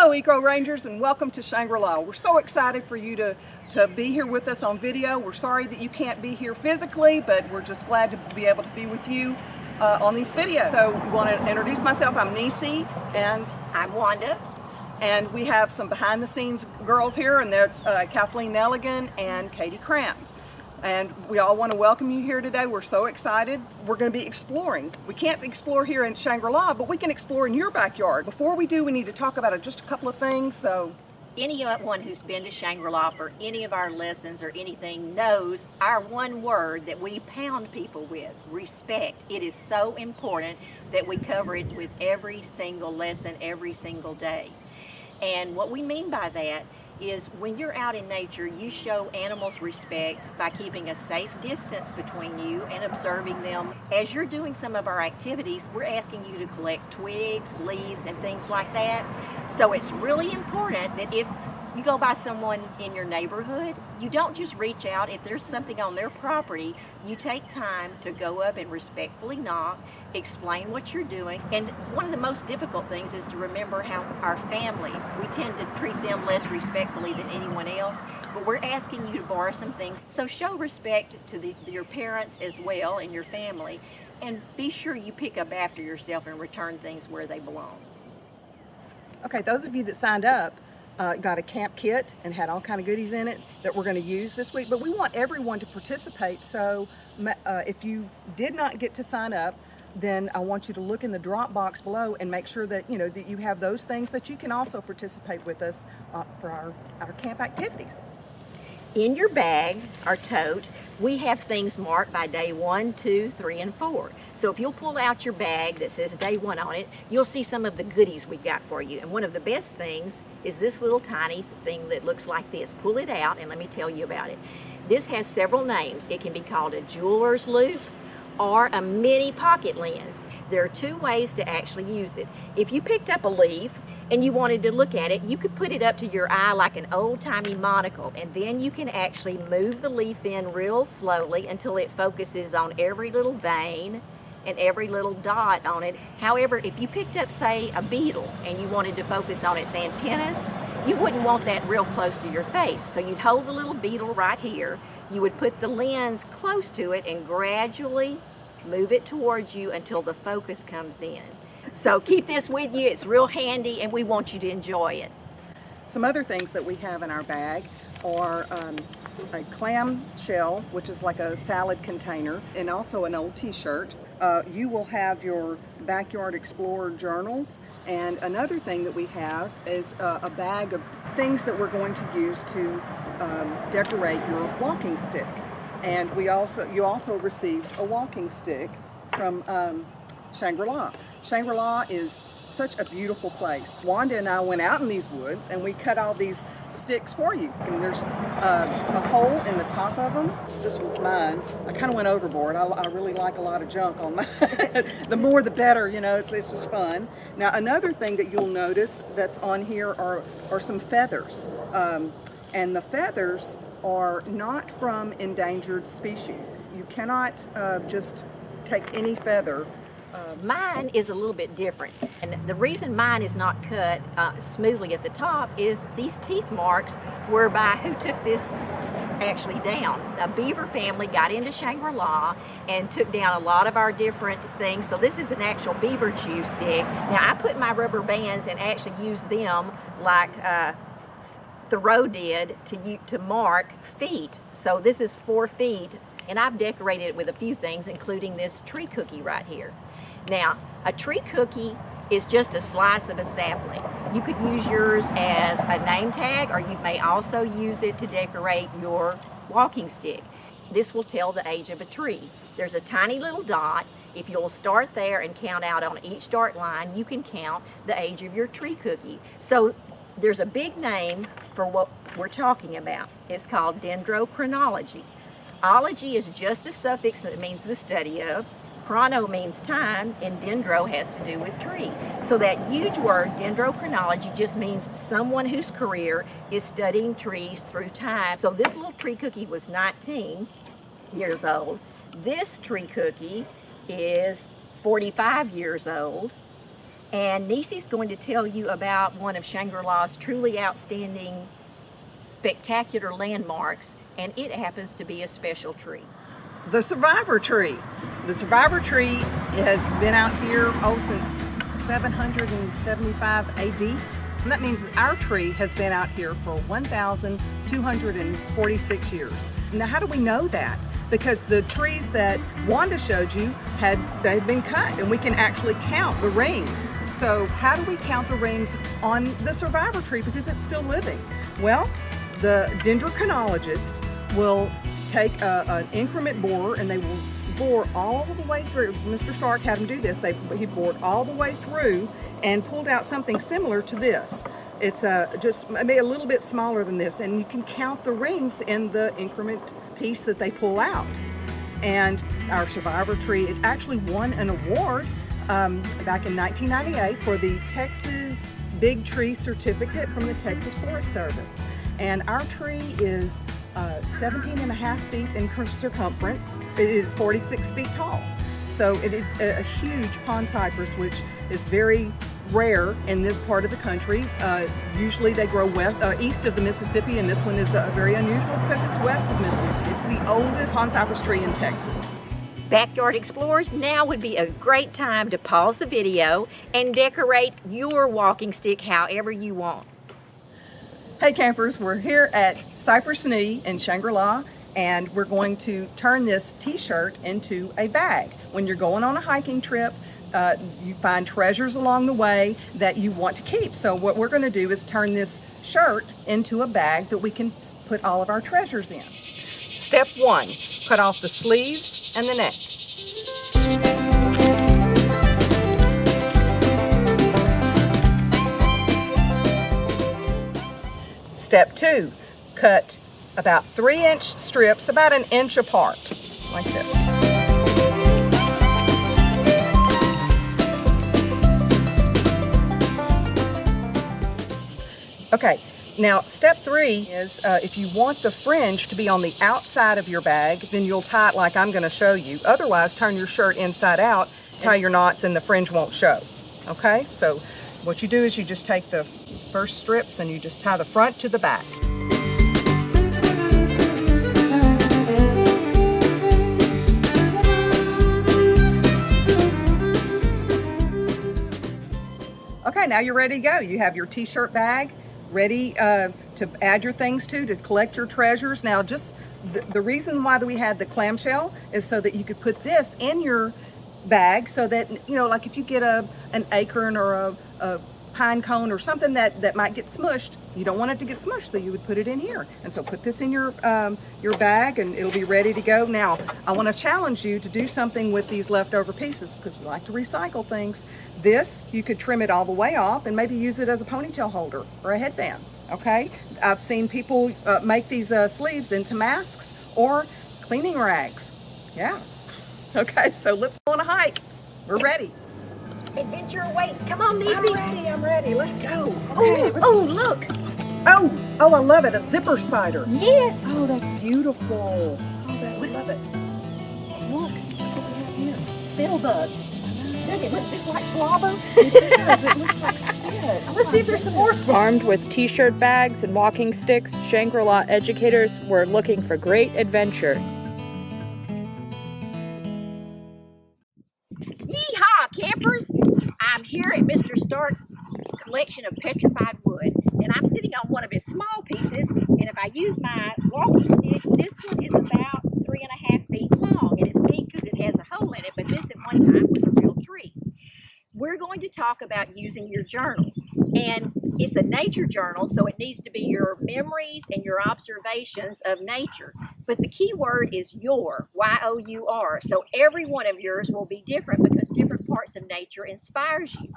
Hello EcoRangers, and welcome to Shangri. We're so excited for you to be here with us on video. We're sorry that you can't be here physically, but we're just glad to be able to be with you on these videos. So I want to introduce myself. I'm Nisi, and I'm Wanda. And we have some behind the scenes girls here, and that's Kathleen Nelligan and Katie Krantz. And we all want to welcome you here today. We're so excited. We're going to be exploring. We can't explore here in Shangri-La, but we can explore in your backyard. Before we do, we need to talk about just a couple of things. So, anyone who's been to Shangri-La for any of our lessons or anything knows our one word that we pound people with: respect. It is so important that we cover it with every single lesson, every single day. And what we mean by that is when you're out in nature, you show animals respect by keeping a safe distance between you and observing them. As you're doing some of our activities, we're asking you to collect twigs, leaves, and things like that. So it's really important that if you go by someone in your neighborhood, you don't just reach out. If there's something on their property, you take time to go up and respectfully knock, explain what you're doing. And one of the most difficult things is to remember how our families, we tend to treat them less respectfully than anyone else, but we're asking you to borrow some things. So show respect to your parents as well and your family, and be sure you pick up after yourself and return things where they belong. okay, those of you that signed up got a camp kit and had all kind of goodies in it that we're going to use this week, but we want everyone to participate. So if you did not get to sign up, then I want you to look in the drop box below and make sure that that you have those things that you can also participate with us for our camp activities. In your bag, our tote, we have things marked by day 1, 2, 3, and 4. So if you'll pull out your bag that says day 1 on it, you'll see some of the goodies we got for you. And one of the best things is this little tiny thing that looks like this. Pull it out and let me tell you about it. This has several names. It can be called a jeweler's loupe or a mini pocket lens. There are 2 ways to actually use it. If you picked up a leaf and you wanted to look at it, you could put it up to your eye like an old-timey monocle, and then you can actually move the leaf in real slowly until it focuses on every little vein and every little dot on it. However, if you picked up, say, a beetle and you wanted to focus on its antennas, you wouldn't want that real close to your face. So you'd hold the little beetle right here, you would put the lens close to it and gradually move it towards you until the focus comes in. So keep this with you. It's real handy and we want you to enjoy it. Some other things that we have in our bag are a clam shell, which is like a salad container, and also an old t-shirt. You will have your Backyard Explorer journals, and another thing that we have is a bag of things that we're going to use to decorate your walking stick. And you also received a walking stick from Shangri-La. Shangri-La is such a beautiful place. Wanda and I went out in these woods and we cut all these sticks for you. And there's a hole in the top of them. This was mine. I kind of went overboard. I really like a lot of junk on mine. The more the better, it's just fun. Now another thing that you'll notice that's on here are some feathers. And the feathers are not from endangered species. You cannot just take any feather. Mine is a little bit different, and the reason mine is not cut smoothly at the top is these teeth marks were by who took this actually down. A beaver family got into Shangri-La and took down a lot of our different things. So this is an actual beaver chew stick. Now I put my rubber bands and actually used them like Thoreau did to mark feet. So this is 4 feet, and I've decorated it with a few things, including this tree cookie right here. Now, a tree cookie is just a slice of a sapling. You could use yours as a name tag, or you may also use it to decorate your walking stick. This will tell the age of a tree. There's a tiny little dot. If you'll start there and count out on each start line, you can count the age of your tree cookie. So there's a big name for what we're talking about. It's called dendrochronology. Ology is just a suffix that means the study of. Chrono means time, and dendro has to do with tree. So that huge word, dendrochronology, just means someone whose career is studying trees through time. So this little tree cookie was 19 years old. This tree cookie is 45 years old. And Nisi's going to tell you about one of Shangri-La's truly outstanding, spectacular landmarks, and it happens to be a special tree. The survivor tree. The survivor tree has been out here since 775 AD. And that means that our tree has been out here for 1,246 years. Now, how do we know that? Because the trees that Wanda showed you they've been cut, and we can actually count the rings. So how do we count the rings on the survivor tree because it's still living? Well, the dendrochronologist will take an increment borer, and they will bore all the way through. Mr. Stark had him do this. He bored all the way through and pulled out something similar to this. It's just maybe a little bit smaller than this, and you can count the rings in the increment piece that they pull out. And our survivor tree, it actually won an award back in 1998 for the Texas Big Tree Certificate from the Texas Forest Service. And our tree is 17.5 feet in circumference. It is 46 feet tall. So it is a huge pond cypress, which is very rare in this part of the country. Usually they grow east of the Mississippi, and this one is very unusual because it's west of Mississippi. It's the oldest pond cypress tree in Texas. Backyard explorers, now would be a great time to pause the video and decorate your walking stick however you want. Hey campers, we're here at Cypress Knee in Shangri-La, and we're going to turn this t-shirt into a bag. When you're going on a hiking trip, you find treasures along the way that you want to keep. So what we're going to do is turn this shirt into a bag that we can put all of our treasures in. Step 1, cut off the sleeves and the neck. Step 2, cut about 3-inch strips, about 1 inch apart, like this. Okay, now step 3 is if you want the fringe to be on the outside of your bag, then you'll tie it like I'm going to show you. Otherwise, turn your shirt inside out, tie your knots, and the fringe won't show. Okay, so what you do is you just take the first strips and you just tie the front to the back. Okay, now you're ready to go. You have your t-shirt bag ready to add your things to collect your treasures. Now, just the reason why we had the clamshell is so that you could put this in your bag, so that, you know, like if you get an acorn or a pine cone or something that might get smushed, you don't want it to get smushed, so you would put it in here. And so put this in your bag, and it'll be ready to go. Now, I want to challenge you to do something with these leftover pieces, because we like to recycle things. This, you could trim it all the way off and maybe use it as a ponytail holder or a headband, okay? I've seen people make these sleeves into masks or cleaning rags. Yeah. Okay, so let's go on a hike. We're ready. Adventure awaits. Come on, Nisi. I'm ready. Let's go. Okay, oh, look. Oh, I love it. A zipper spider. Yes. Oh, that's beautiful. Oh, I love it. Look what we have here. Spittlebug. Does it look just like slobber? It does. It looks like spit. Let's see if there's some more spit. Armed with t-shirt bags and walking sticks, Shangri-La educators were looking for great adventure. Yeehaw, campers! I'm here at Mr. Stark's collection of petrified wood, and I'm sitting on one of his small pieces, and if I use my walking stick, this one is about 3.5 feet long, and it's neat because it has a hole in it, but this at one time was a real tree. We're going to talk about using your journal, and it's a nature journal, so it needs to be your memories and your observations of nature. But the key word is your, Y-O-U-R. So every one of yours will be different because different parts of nature inspires you.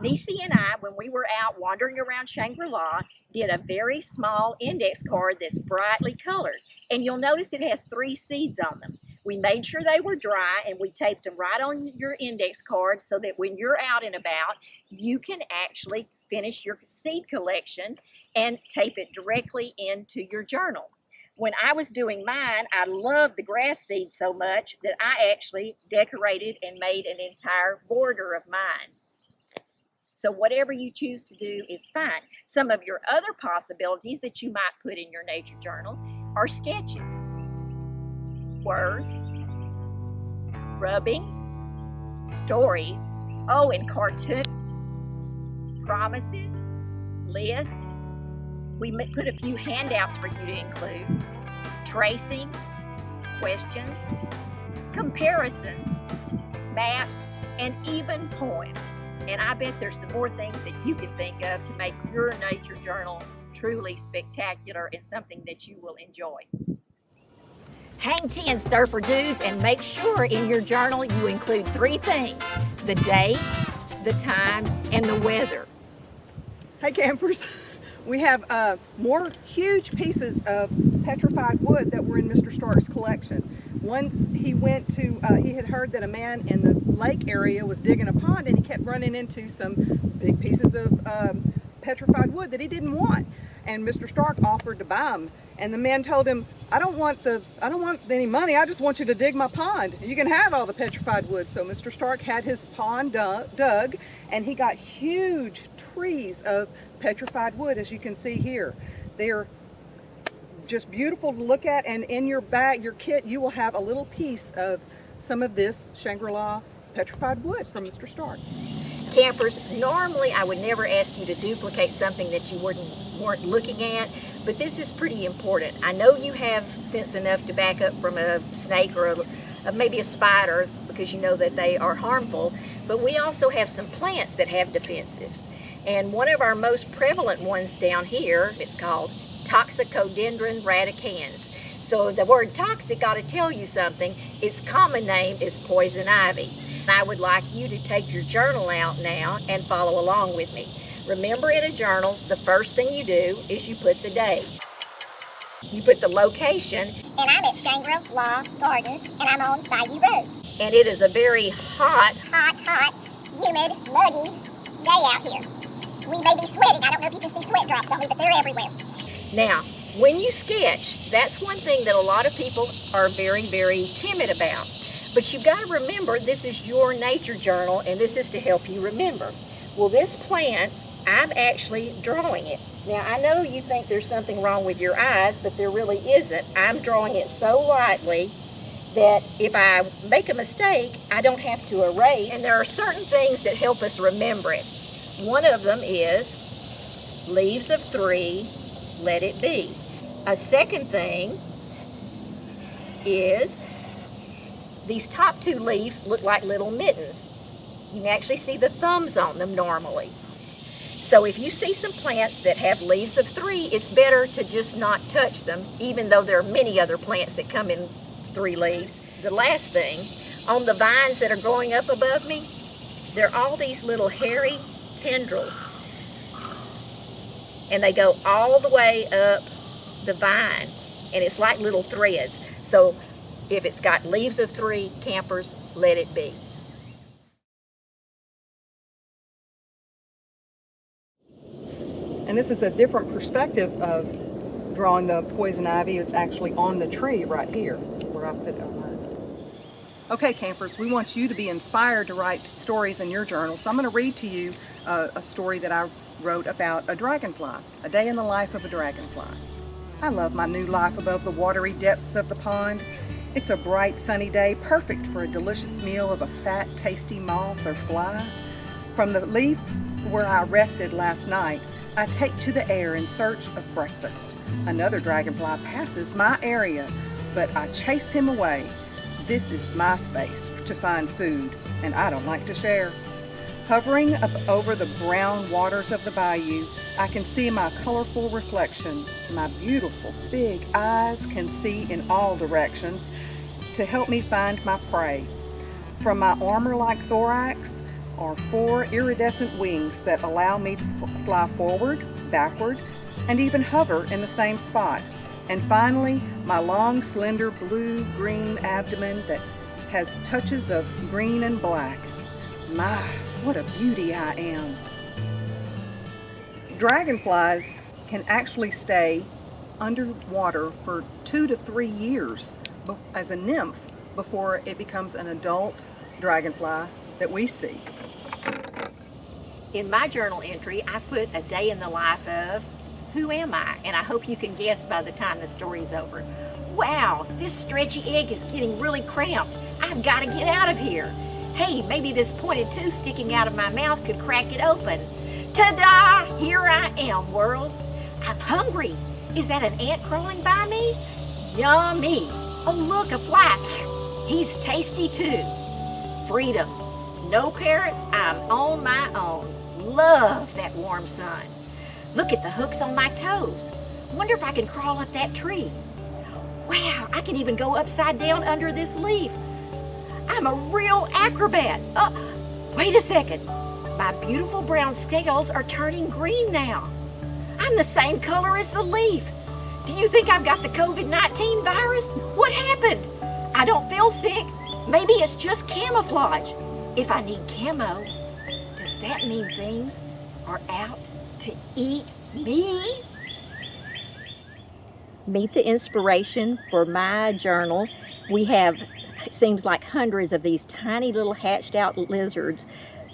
Nisi and I, when we were out wandering around Shangri-La, did a very small index card that's brightly colored. And you'll notice it has 3 seeds on them. We made sure they were dry, and we taped them right on your index card so that when you're out and about, you can actually finish your seed collection and tape it directly into your journal. When I was doing mine, I loved the grass seed so much that I actually decorated and made an entire border of mine. So whatever you choose to do is fine. Some of your other possibilities that you might put in your nature journal are sketches, words, rubbings, stories, oh, and cartoons, promises, lists. We put a few handouts for you to include, tracings, questions, comparisons, maps, and even poems. And I bet there's some more things that you can think of to make your nature journal truly spectacular and something that you will enjoy. Hang 10, surfer dudes, and make sure in your journal you include 3 things: the date, the time, and the weather. Hey campers, we have more huge pieces of petrified wood that were in Mr. Stark's collection. Once he went to, he had heard that a man in the lake area was digging a pond, and he kept running into some big pieces of petrified wood that he didn't want. And Mr. Stark offered to buy them. And the man told him, I don't want any money, I just want you to dig my pond. You can have all the petrified wood. So Mr. Stark had his pond dug, and he got huge trees of petrified wood, as you can see here. They're just beautiful to look at, and in your bag, your kit, you will have a little piece of some of this Shangri-La petrified wood from Mr. Stark. Campers, normally I would never ask you to duplicate something that you weren't looking at, but this is pretty important. I know you have sense enough to back up from a snake or maybe a spider, because you know that they are harmful, but we also have some plants that have defensives. And one of our most prevalent ones down here, it's called Toxicodendron radicans. So the word toxic ought to tell you something. Its common name is poison ivy. I would like you to take your journal out now and follow along with me. Remember, in a journal, the first thing you do is you put the day. You put the location. And I'm at Shangri Gardens, and I'm on Bayou Road. And it is a very hot, humid, muggy day out here. We may be sweating. I don't know if you can see sweat drops on me, but they're everywhere. Now, when you sketch, that's one thing that a lot of people are very, very timid about. But you've got to remember, this is your nature journal, and this is to help you remember. Well, this plant, I'm actually drawing it. Now, I know you think there's something wrong with your eyes, but there really isn't. I'm drawing it so lightly that if I make a mistake, I don't have to erase. And there are certain things that help us remember it. One of them is leaves of 3, let it be. A second thing is these top 2 leaves look like little mittens. You can actually see the thumbs on them normally. So if you see some plants that have leaves of 3, it's better to just not touch them, even though there are many other plants that come in 3 leaves. The last thing, on the vines that are growing up above me, there are all these little hairy tendrils. And they go all the way up the vine, and it's like little threads. So if it's got leaves of 3, campers, let it be. And this is a different perspective of drawing the poison ivy. It's actually on the tree right here where I put it. Okay campers, we want you to be inspired to write stories in your journal. So I'm going to read to you a story that I wrote about a dragonfly, a day in the life of a dragonfly. I love my new life above the watery depths of the pond. It's a bright sunny day, perfect for a delicious meal of a fat, tasty moth or fly. From the leaf where I rested last night, I take to the air in search of breakfast. Another dragonfly passes my area, but I chase him away. This is my space to find food, and I don't like to share. Hovering up over the brown waters of the bayou, I can see my colorful reflection. My beautiful big eyes can see in all directions to help me find my prey. From my armor-like thorax are 4 iridescent wings that allow me to fly forward, backward, and even hover in the same spot. And finally, my long, slender, blue-green abdomen that has touches of green and black. My, what a beauty I am. Dragonflies can actually stay underwater for 2 to 3 years as a nymph before it becomes an adult dragonfly that we see. In my journal entry, I put a day in the life of who am I? And I hope you can guess by the time the story's over. Wow, this stretchy egg is getting really cramped. I've got to get out of here. Hey, maybe this pointed tooth sticking out of my mouth could crack it open. Ta-da! Here I am, world. I'm hungry. Is that an ant crawling by me? Yummy. Oh, look, a fly. He's tasty too. Freedom. No carrots, I'm on my own. Love that warm sun. Look at the hooks on my toes. Wonder if I can crawl up that tree. Wow, I can even go upside down under this leaf. I'm a real acrobat. Wait a second. My beautiful brown scales are turning green now. I'm the same color as the leaf. Do you think I've got the COVID-19 virus? What happened? I don't feel sick. Maybe it's just camouflage. If I need camo, does that mean things are out to eat me? Meet the inspiration for my journal. We have, it seems like hundreds of these tiny little hatched out lizards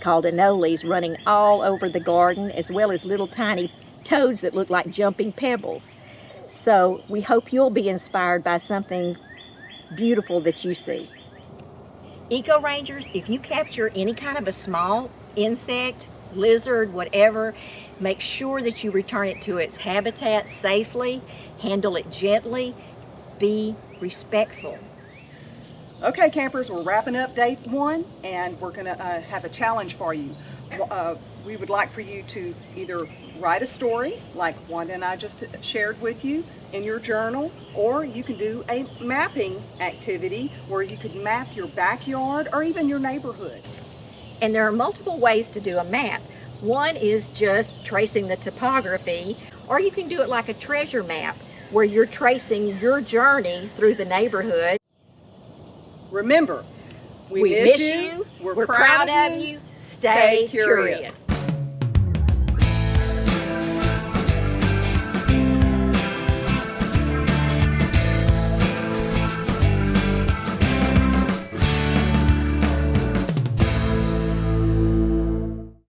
called anoles running all over the garden, as well as little tiny toads that look like jumping pebbles. So we hope you'll be inspired by something beautiful that you see. EcoRangers, if you capture any kind of a small insect, lizard, whatever, make sure that you return it to its habitat safely, handle it gently, be respectful. Okay, campers, we're wrapping up day 1, and we're going to have a challenge for you. We would like for you to either write a story, like Wanda and I just shared with you, in your journal, or you can do a mapping activity where you could map your backyard or even your neighborhood. And there are multiple ways to do a map. One is just tracing the topography, or you can do it like a treasure map, where you're tracing your journey through the neighborhood. Remember, we miss you, we're proud of you, Stay curious.